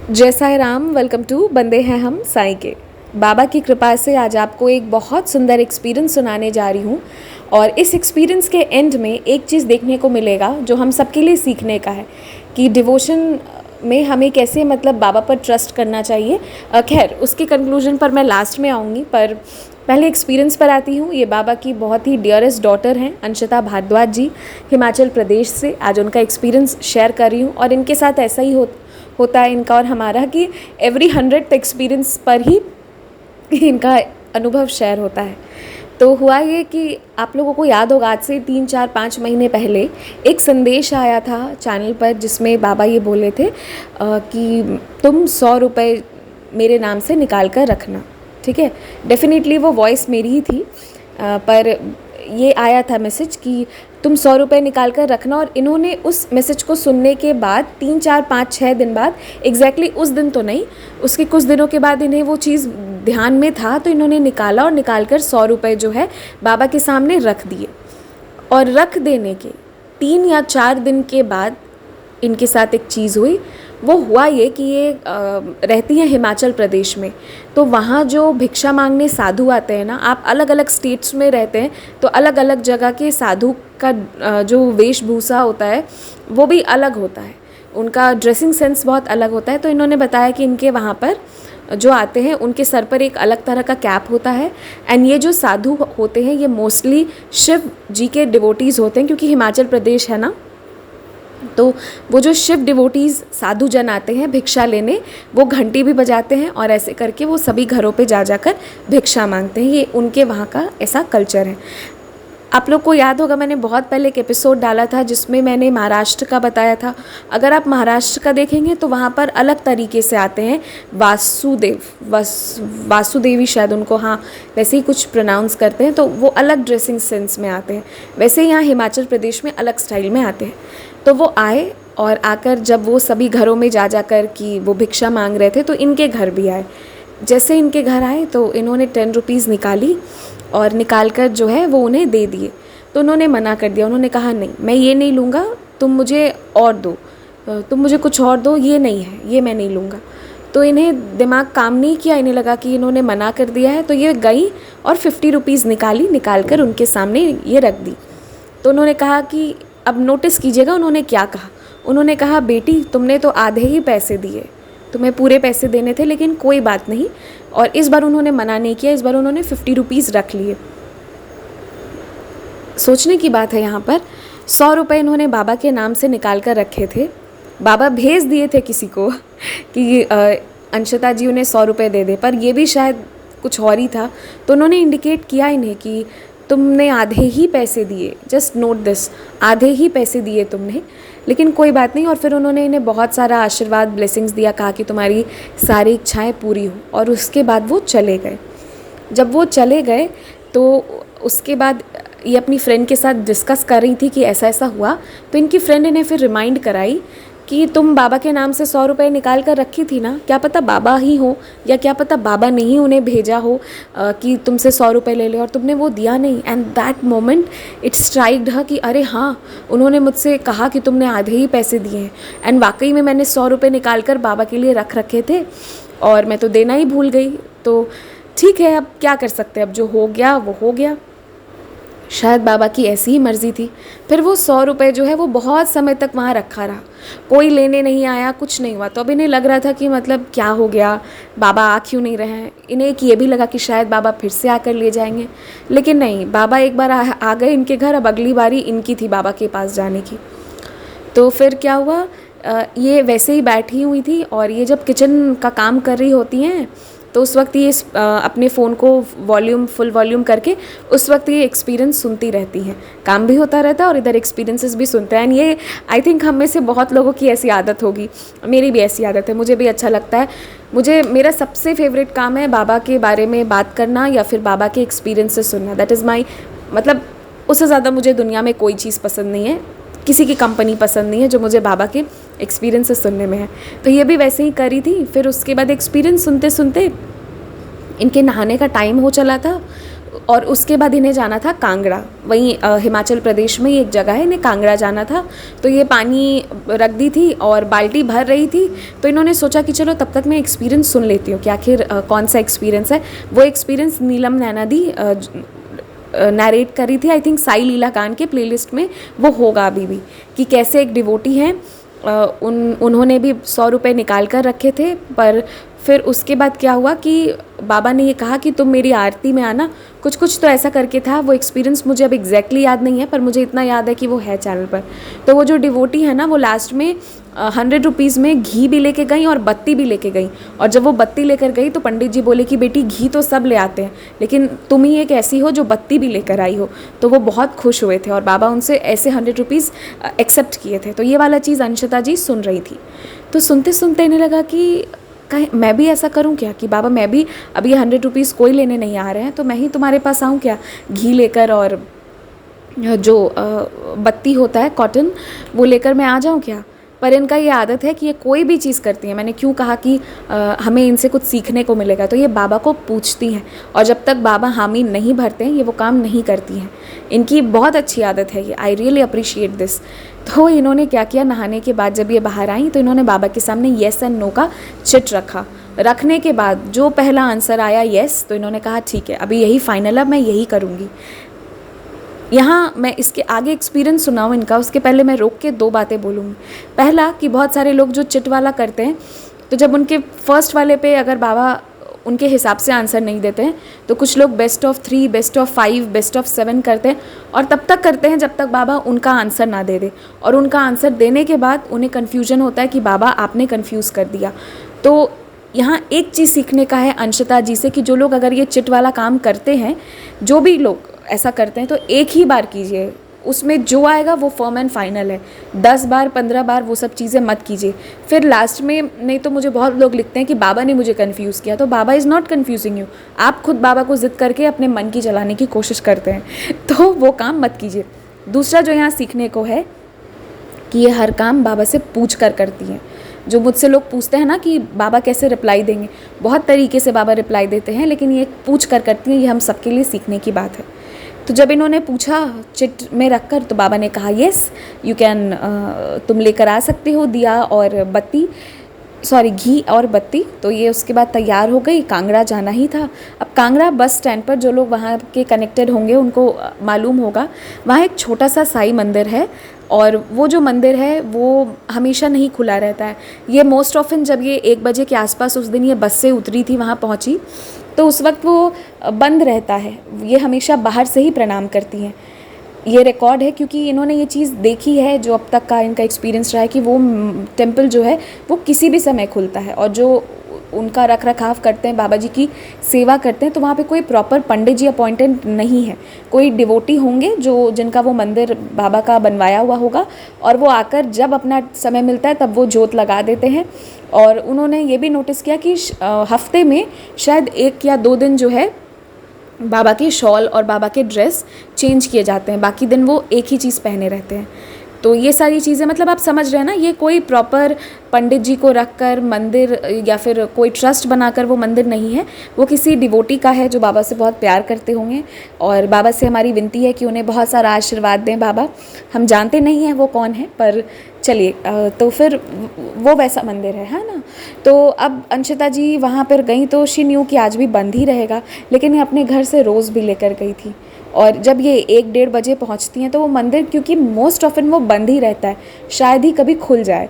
जय Sai Ram. Welcome to बंदे हैं हम साईं के। बाबा की कृपा से आज आपको एक बहुत सुंदर एक्सपीरियंस सुनाने जा रही हूँ और इस एक्सपीरियंस के एंड में एक चीज़ देखने को मिलेगा जो हम सबके लिए सीखने का है कि डिवोशन में हमें कैसे मतलब बाबा पर ट्रस्ट करना चाहिए। खैर उसके कंक्लूजन पर मैं लास्ट में आऊँगी, पर पहले एक्सपीरियंस पर आती हूँ। ये बाबा की बहुत ही डियरेस्ट डॉटर हैं अंशिता भारद्वाज जी, हिमाचल प्रदेश से। आज उनका एक्सपीरियंस शेयर कर रही हूँ और इनके साथ ऐसा ही होता है इनका और हमारा कि एवरी 100th एक्सपीरियंस पर ही इनका अनुभव शेयर होता है। तो हुआ ये कि आप लोगों को याद होगा, आज से 3 4 5 महीने पहले एक संदेश आया था चैनल पर जिसमें बाबा ये बोले थे कि तुम 100 रुपये मेरे नाम से निकाल कर रखना। ठीक है, डेफिनेटली वो वॉइस मेरी ही थी, पर ये आया था मैसेज कि तुम 100 रुपये निकाल कर रखना। और इन्होंने उस मैसेज को सुनने के बाद 3 4 5 6 दिन बाद, एग्जैक्टली उस दिन तो नहीं, उसके कुछ दिनों के बाद इन्हें वो चीज़ ध्यान में था तो इन्होंने निकाला और निकाल कर 100 रुपये जो है बाबा के सामने रख दिए। और रख देने के 3 या 4 दिन के बाद इनके साथ एक चीज़ हुई। वो हुआ ये कि ये रहती हैं हिमाचल प्रदेश में, तो वहाँ जो भिक्षा मांगने साधु आते हैं ना, आप अलग अलग स्टेट्स में रहते हैं तो अलग अलग जगह के साधु का जो वेशभूषा होता है वो भी अलग होता है, उनका ड्रेसिंग सेंस बहुत अलग होता है। तो इन्होंने बताया कि इनके वहाँ पर जो आते हैं उनके सर पर एक अलग तरह का कैप होता है। एंड ये जो साधु होते हैं ये मोस्टली शिव जी के डिवोटीज़ होते हैं, क्योंकि हिमाचल प्रदेश है ना, तो वो जो शिव डिवोटीज़ साधु जन आते हैं भिक्षा लेने, वो घंटी भी बजाते हैं और ऐसे करके वो सभी घरों पे जा जाकर भिक्षा मांगते हैं। ये उनके वहाँ का ऐसा कल्चर है। आप लोग को याद होगा, मैंने बहुत पहले एक एपिसोड डाला था जिसमें मैंने महाराष्ट्र का बताया था। अगर आप महाराष्ट्र का देखेंगे तो वहाँ पर अलग तरीके से आते हैं वासुदेवी शायद उनको, हाँ वैसे ही कुछ प्रोनाउंस करते हैं, तो वो अलग ड्रेसिंग सेंस में आते हैं। वैसे ही यहाँ हिमाचल प्रदेश में अलग स्टाइल में आते हैं। तो वो आए और आकर जब वो सभी घरों में जा जाकर कि वो भिक्षा मांग रहे थे तो इनके घर भी आए। जैसे इनके घर आए तो इन्होंने 10 रुपीज़ निकाली और निकाल कर जो है वो उन्हें दे दिए। तो उन्होंने मना कर दिया, उन्होंने कहा नहीं मैं ये नहीं लूँगा, तुम मुझे और दो, तुम मुझे कुछ और दो, ये नहीं है, ये मैं नहीं लूँगा। तो इन्हें दिमाग काम नहीं किया, इन्हें लगा कि इन्होंने मना कर दिया है, तो ये गई और 50 रुपीज़ निकाल कर उनके सामने ये रख दी। तो उन्होंने कहा कि अब नोटिस कीजिएगा उन्होंने क्या कहा। उन्होंने कहा बेटी तुमने तो आधे ही पैसे दिए, तुम्हें पूरे पैसे देने थे, लेकिन कोई बात नहीं। और इस बार उन्होंने मना नहीं किया, इस बार उन्होंने 50 रुपीज़ रख लिए। सोचने की बात है यहाँ पर, 100 रुपये इन्होंने बाबा के नाम से निकाल कर रखे थे। बाबा भेज दिए थे किसी को कि अंशिता जी उन्हें 100 रुपये दे दे, पर ये भी शायद कुछ और ही था। तो उन्होंने इंडिकेट किया इन्हें कि तुमने आधे ही पैसे दिए, जस्ट नोट दिस, आधे ही पैसे दिए तुमने, लेकिन कोई बात नहीं। और फिर उन्होंने इन्हें बहुत सारा आशीर्वाद, ब्लेसिंग्स दिया, कहा कि तुम्हारी सारी इच्छाएं पूरी हो। और उसके बाद वो चले गए। जब वो चले गए तो उसके बाद ये अपनी फ्रेंड के साथ डिस्कस कर रही थी कि ऐसा ऐसा हुआ। तो इनकी फ्रेंड इन्हें फिर रिमाइंड कराई कि तुम बाबा के नाम से 100 रुपये निकाल कर रखी थी ना, क्या पता बाबा ही हो या क्या पता बाबा ने ही उन्हें भेजा हो कि तुमसे 100 रुपये ले ले, और तुमने वो दिया नहीं। And that moment it striked her कि अरे हाँ, उन्होंने मुझसे कहा कि तुमने आधे ही पैसे दिए हैं, एंड वाकई में मैंने 100 रुपये निकाल कर बाबा के लिए रख रखे थे और मैं तो देना ही भूल गई। तो ठीक है, अब क्या कर सकते हैं, अब जो हो गया वो हो गया, शायद बाबा की ऐसी ही मर्ज़ी थी। फिर वो 100 रुपये जो है वो बहुत समय तक वहाँ रखा रहा, कोई लेने नहीं आया, कुछ नहीं हुआ। तो अब इन्हें लग रहा था कि मतलब क्या हो गया, बाबा आ क्यों नहीं रहे हैं। इन्हें एक ये भी लगा कि शायद बाबा फिर से आकर ले जाएंगे, लेकिन नहीं, बाबा एक बार आ गए इनके घर, अब अगली बारी इनकी थी बाबा के पास जाने की। तो फिर क्या हुआ, ये वैसे ही बैठी हुई थी और ये जब किचन का काम कर रही होती हैं तो उस वक्त ये अपने फ़ोन को फुल वॉल्यूम करके उस वक्त ये एक्सपीरियंस सुनती रहती हैं। काम भी होता रहता है और इधर एक्सपीरियंसेस भी सुनते हैं। एंड ये आई थिंक हम में से बहुत लोगों की ऐसी आदत होगी, मेरी भी ऐसी आदत है, मुझे भी अच्छा लगता है। मेरा सबसे फेवरेट काम है बाबा के बारे में बात करना या फिर बाबा के एक्सपीरियंसेस सुनना। दैट इज़ माई, मतलब उससे ज़्यादा मुझे दुनिया में कोई चीज़ पसंद नहीं है, किसी की कंपनी पसंद नहीं है जो मुझे बाबा के एक्सपीरियंसेस सुनने में है। तो ये भी वैसे ही करी थी। फिर उसके बाद एक्सपीरियंस सुनते सुनते इनके नहाने का टाइम हो चला था। और उसके बाद इन्हें जाना था कांगड़ा, वहीं हिमाचल प्रदेश में ही एक जगह है, इन्हें कांगड़ा जाना था। तो ये पानी रख दी थी और बाल्टी भर रही थी, तो इन्होंने सोचा कि चलो तब तक मैं एक्सपीरियंस सुन लेती हूँ कि आखिर कौन सा एक्सपीरियंस है। वो एक्सपीरियंस नीलम नैना दी नैरेट करी थी, आई थिंक साई लीला कान के प्लेलिस्ट में वो होगा अभी भी, कि कैसे एक डिवोटी हैं, उन्होंने भी 100 रुपये निकाल कर रखे थे, पर फिर उसके बाद क्या हुआ कि बाबा ने ये कहा कि तुम मेरी आरती में आना, कुछ तो ऐसा करके था। वो एक्सपीरियंस मुझे अब एग्जैक्टली याद नहीं है, पर मुझे इतना याद है कि वो है चैनल पर। तो वो जो डिवोटी है ना, वो लास्ट में 100 रुपीज़ में घी भी लेके गई और बत्ती भी लेके गई। और जब वो बत्ती लेकर गई तो पंडित जी बोले कि बेटी घी तो सब ले आते हैं, लेकिन तुम ही एक ऐसी हो जो बत्ती भी लेकर आई हो। तो वो बहुत खुश हुए थे और बाबा उनसे ऐसे 100 रुपीज़ एक्सेप्ट किए थे। तो ये वाला चीज़ अंशिता जी सुन रही थी। तो सुनते सुनते इन्हें लगा कि कहीं मैं भी ऐसा करूं क्या, कि बाबा मैं भी, अब ये 100 रुपीज़ कोई लेने नहीं आ रहे हैं, तो मैं ही तुम्हारे पास आऊं क्या घी लेकर, और जो बत्ती होता है कॉटन वो लेकर मैं आ जाऊं क्या। पर इनका ये आदत है कि ये कोई भी चीज़ करती हैं, मैंने क्यों कहा कि हमें इनसे कुछ सीखने को मिलेगा, तो ये बाबा को पूछती हैं, और जब तक बाबा हामी नहीं भरते हैं ये वो काम नहीं करती हैं। इनकी बहुत अच्छी आदत है ये, आई रियली अप्रिशिएट दिस। तो इन्होंने क्या किया, नहाने के बाद जब ये बाहर आई तो इन्होंने बाबा के सामने येस एंड नो का चिट रखा। रखने के बाद जो पहला आंसर आया येस, तो इन्होंने कहा ठीक है अभी यही फाइनल, अब मैं यही करूँगी। यहाँ मैं इसके आगे एक्सपीरियंस सुनाऊँ इनका, उसके पहले मैं रोक के 2 बातें बोलूँगी। पहला कि बहुत सारे लोग जो चिट वाला करते हैं, तो जब उनके फर्स्ट वाले पे अगर बाबा उनके हिसाब से आंसर नहीं देते हैं, तो कुछ लोग best of 3, best of 5, best of 7 करते हैं, और तब तक करते हैं जब तक बाबा उनका आंसर ना दे दे। और उनका आंसर देने के बाद उन्हें कन्फ्यूजन होता है कि बाबा आपने कन्फ्यूज़ कर दिया। तो यहाँ एक चीज़ सीखने का है अंशिता जी से, कि जो लोग अगर ये चिट वाला काम करते हैं, जो भी लोग ऐसा करते हैं, तो एक ही बार कीजिए, उसमें जो आएगा वो फर्म एंड फाइनल है। 10 बार 15 बार वो सब चीज़ें मत कीजिए। फिर लास्ट में, नहीं तो मुझे बहुत लोग लिखते हैं कि बाबा ने मुझे कन्फ्यूज़ किया, तो बाबा इज़ नॉट कन्फ्यूजिंग यू, आप खुद बाबा को ज़िद करके अपने मन की जलाने की कोशिश करते हैं, तो वो काम मत कीजिए। दूसरा जो यहाँ सीखने को है कि ये हर काम बाबा से पूछ कर करती हैं। जो मुझसे लोग पूछते हैं ना कि बाबा कैसे रिप्लाई देंगे, बहुत तरीके से बाबा रिप्लाई देते हैं, लेकिन ये पूछ कर करती हैं, ये हम सबके लिए सीखने की बात है। तो जब इन्होंने पूछा चिट में रखकर, तो बाबा ने कहा येस यू कैन, तुम लेकर आ सकते हो दिया और बत्ती, सॉरी घी और बत्ती। तो ये उसके बाद तैयार हो गई, कांगड़ा जाना ही था। अब कांगड़ा बस स्टैंड पर जो लोग वहाँ के कनेक्टेड होंगे उनको मालूम होगा, वहाँ एक छोटा सा साई मंदिर है, और वो जो मंदिर है वो हमेशा नहीं खुला रहता है। ये मोस्ट ऑफन जब ये 1 बजे के आसपास उस दिन ये बस से उतरी थी, वहाँ पहुँची, तो उस वक्त वो बंद रहता है। ये हमेशा बाहर से ही प्रणाम करती हैं। ये रिकॉर्ड है क्योंकि इन्होंने ये चीज़ देखी है, जो अब तक का इनका एक्सपीरियंस रहा है, कि वो टेम्पल जो है वो किसी भी समय खुलता है, और जो उनका रख रखाव करते हैं, बाबा जी की सेवा करते हैं, तो वहाँ पे कोई प्रॉपर पंडित जी अपॉइंटेड नहीं है, कोई डिवोटी होंगे जो जिनका वो मंदिर बाबा का बनवाया हुआ होगा, और वो आकर जब अपना समय मिलता है तब वो जोत लगा देते हैं। और उन्होंने ये भी नोटिस किया कि हफ्ते में शायद 1 या 2 दिन जो है बाबा के शॉल और बाबा के ड्रेस चेंज किए जाते हैं, बाकी दिन वो एक ही चीज़ पहने रहते हैं। तो ये सारी चीज़ें, मतलब आप समझ रहे हैं ना, ये कोई प्रॉपर पंडित जी को रखकर मंदिर या फिर कोई ट्रस्ट बनाकर वो मंदिर नहीं है, वो किसी डिवोटी का है जो बाबा से बहुत प्यार करते होंगे। और बाबा से हमारी विनती है कि उन्हें बहुत सारा आशीर्वाद दें बाबा। हम जानते नहीं हैं वो कौन है, पर चलिए, तो फिर वो वैसा मंदिर है ना। तो अब अंशिता जी वहाँ पर गई तो शी न्यू कि आज भी बंद ही रहेगा, लेकिन ये अपने घर से रोज़ भी लेकर गई थी। और जब ये 1-1:30 बजे पहुँचती हैं तो वो मंदिर, क्योंकि मोस्ट ऑफन वो बंद ही रहता है, शायद ही कभी खुल जाए,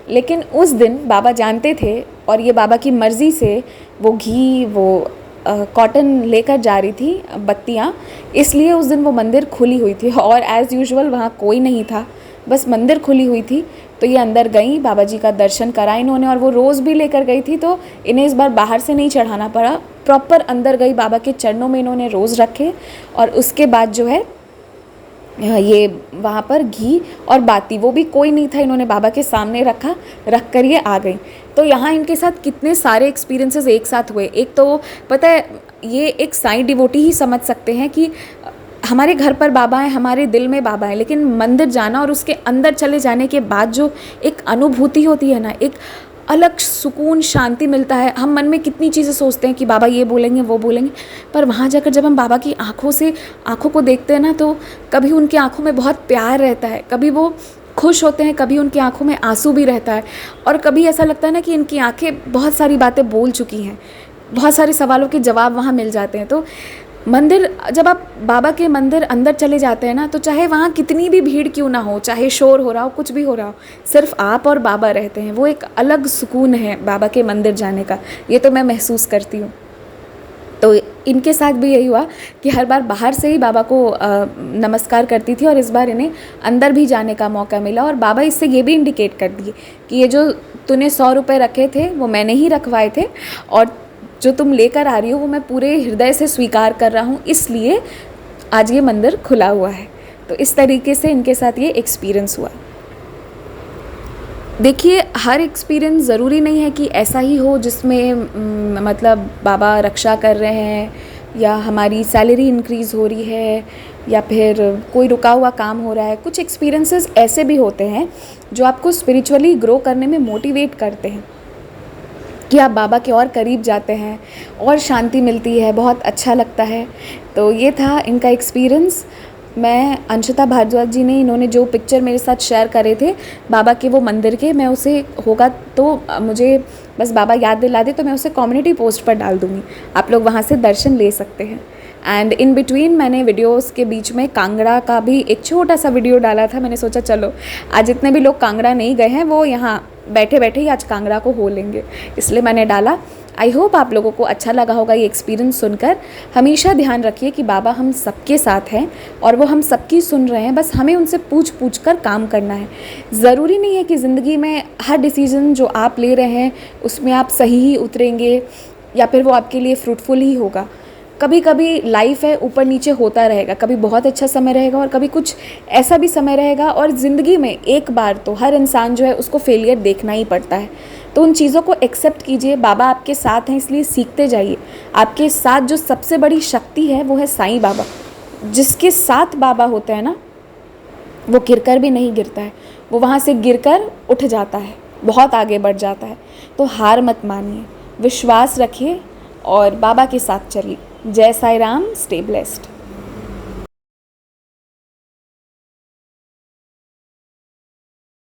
लेकिन उस दिन बाबा जानते थे, और ये बाबा की मर्ज़ी से वो घी, वो कॉटन लेकर जा रही थी, बत्तियाँ, इसलिए उस दिन वो मंदिर खुली हुई थी। और एज़ यूजुअल वहाँ कोई नहीं था, बस मंदिर खुली हुई थी। तो ये अंदर गई, बाबा जी का दर्शन करा इन्होंने, और वो रोज़ भी लेकर गई थी, तो इन्हें इस बार बाहर से नहीं चढ़ाना पड़ा, प्रॉपर अंदर गई, बाबा के चरणों में इन्होंने रोज़ रखे। और उसके बाद जो है ये वहाँ पर घी और बाती, वो भी कोई नहीं था, इन्होंने बाबा के सामने रखा, रख कर ये आ गई। तो यहाँ इनके साथ कितने सारे एक्सपीरियंसेस एक साथ हुए। एक तो पता है, ये एक साईं डिवोटी ही समझ सकते हैं कि हमारे घर पर बाबा हैं, हमारे दिल में बाबा हैं, लेकिन मंदिर जाना और उसके अंदर चले जाने के बाद जो एक अनुभूति होती है ना, एक अलग सुकून, शांति मिलता है। हम मन में कितनी चीज़ें सोचते हैं कि बाबा ये बोलेंगे, वो बोलेंगे, पर वहाँ जाकर जब हम बाबा की आँखों को देखते हैं ना, तो कभी उनकी आँखों में बहुत प्यार रहता है, कभी वो खुश होते हैं, कभी उनकी आँखों में आंसू भी रहता है, और कभी ऐसा लगता है ना कि इनकी आँखें बहुत सारी बातें बोल चुकी हैं, बहुत सारे सवालों के जवाब वहाँ मिल जाते हैं। तो मंदिर, जब आप बाबा के मंदिर अंदर चले जाते हैं ना, तो चाहे वहाँ कितनी भी भीड़ क्यों ना हो, चाहे शोर हो रहा हो, कुछ भी हो रहा हो, सिर्फ आप और बाबा रहते हैं। वो एक अलग सुकून है बाबा के मंदिर जाने का, ये तो मैं महसूस करती हूँ। तो इनके साथ भी यही हुआ कि हर बार बाहर से ही बाबा को नमस्कार करती थी, और इस बार इन्हें अंदर भी जाने का मौका मिला। और बाबा इससे ये भी इंडिकेट कर दिए कि ये जो तूने 100 रुपये रखे थे वो मैंने ही रखवाए थे, और जो तुम लेकर आ रही हो वो मैं पूरे हृदय से स्वीकार कर रहा हूँ, इसलिए आज ये मंदिर खुला हुआ है। तो इस तरीके से इनके साथ ये एक्सपीरियंस हुआ। देखिए, हर एक्सपीरियंस ज़रूरी नहीं है कि ऐसा ही हो जिसमें मतलब बाबा रक्षा कर रहे हैं, या हमारी सैलरी इंक्रीज़ हो रही है, या फिर कोई रुका हुआ काम हो रहा है। कुछ एक्सपीरियंसेस ऐसे भी होते हैं जो आपको स्पिरिचुअली ग्रो करने में मोटिवेट करते हैं, कि आप बाबा के और करीब जाते हैं और शांति मिलती है, बहुत अच्छा लगता है। तो ये था इनका एक्सपीरियंस। मैं अंशिता भारद्वाज जी ने, इन्होंने जो पिक्चर मेरे साथ शेयर करे थे बाबा के वो मंदिर के, मैं उसे होगा तो मुझे बस बाबा याद दिला दे तो मैं उसे कम्युनिटी पोस्ट पर डाल दूँगी, आप लोग वहाँ से दर्शन ले सकते हैं। एंड इन बिटवीन मैंने वीडियोस के बीच में कांगड़ा का भी एक छोटा सा वीडियो डाला था। मैंने सोचा चलो आज जितने भी लोग कांगड़ा नहीं गए हैं वो यहाँ बैठे बैठे ही आज कांगड़ा को हो लेंगे, इसलिए मैंने डाला। आई होप आप लोगों को अच्छा लगा होगा ये एक्सपीरियंस सुनकर। हमेशा ध्यान रखिए कि बाबा हम सबके साथ हैं और वो हम सबकी सुन रहे हैं, बस हमें उनसे पूछ कर काम करना है। ज़रूरी नहीं है कि ज़िंदगी में हर डिसीज़न जो आप ले रहे हैं उसमें आप सही ही उतरेंगे या फिर वो आपके लिए फ्रूटफुल ही होगा। कभी कभी लाइफ है ऊपर नीचे होता रहेगा, कभी बहुत अच्छा समय रहेगा और कभी कुछ ऐसा भी समय रहेगा, और ज़िंदगी में एक बार तो हर इंसान जो है उसको फेलियर देखना ही पड़ता है। तो उन चीज़ों को एक्सेप्ट कीजिए, बाबा आपके साथ हैं इसलिए सीखते जाइए। आपके साथ जो सबसे बड़ी शक्ति है वो है साईं बाबा। जिसके साथ बाबा होते हैं ना, वो गिरकर भी नहीं गिरता है, वो वहाँ से गिरकर उठ जाता है, बहुत आगे बढ़ जाता है। तो हार मत मानिए, विश्वास रखिए और बाबा के साथ चलिए। जय साई राम, स्टे ब्लेस्ड।